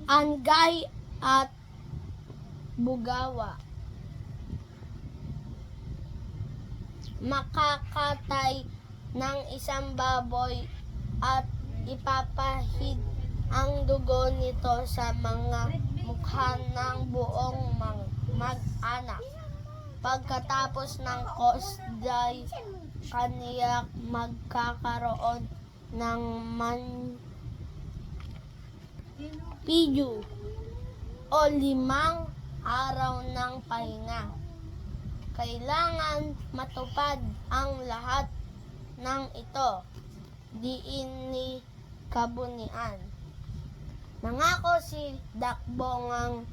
Angay at Bugawa. Makakatay ng isang baboy at ipapahid ang dugo nito sa mga mukha ng buong mag-anak. Pagkatapos ng kosday, kaniya magkakaroon ng pidyo o 5 araw ng pahinga. Kailangan matupad ang lahat ng ito, diin ni Kabunian. Nangako si Dakbongang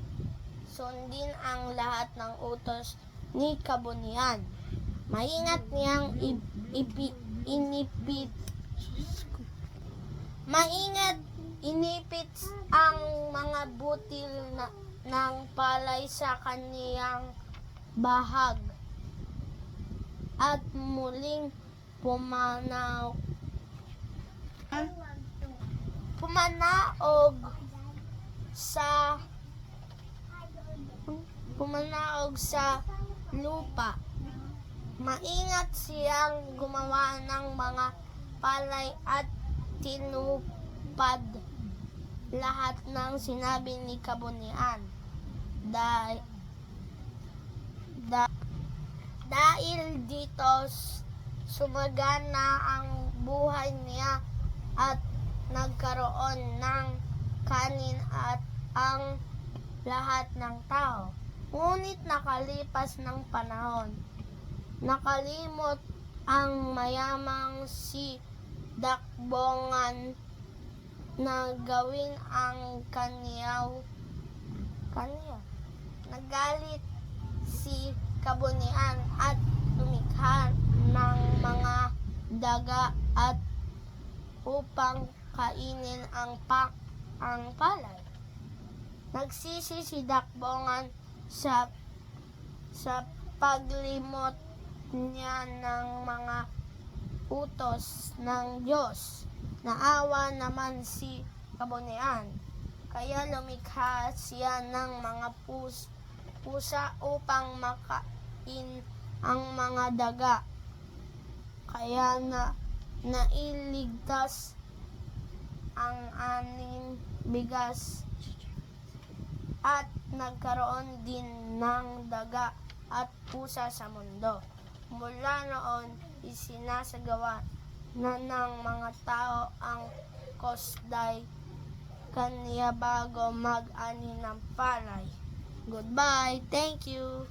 sundin ang lahat ng utos ni Kabunian. Maingat niyang inipit ang mga butil ng palay sa kaniyang bahag at muling pumanaog sa lupa. Maingat siyang gumawa ng mga palay at tinupad lahat ng sinabi ni Kabunian. Dahil dito, sumagana ang buhay niya at nagkaroon ng kanin at ang lahat ng tao. Ngunit nakalipas ng panahon, nakalimot ang mayamang si Dakbongan na gawin ang kaniya. Nagalit si Kabunian at lumikha ng mga daga at upang kainin ang palay. Nagsisi si Dakbongan sa paglimot niya ng mga utos ng Diyos. Naawa naman si Kabunian, kaya lumikha siya ng mga pusa upang makain ang mga daga. Kaya nailigtas ang bigas at nagkaroon din ng daga at pusa sa mundo. Mula noon, isinasagawa na ng mga tao ang kosday kaniya bago mag-ani ng palay. Goodbye. Thank you.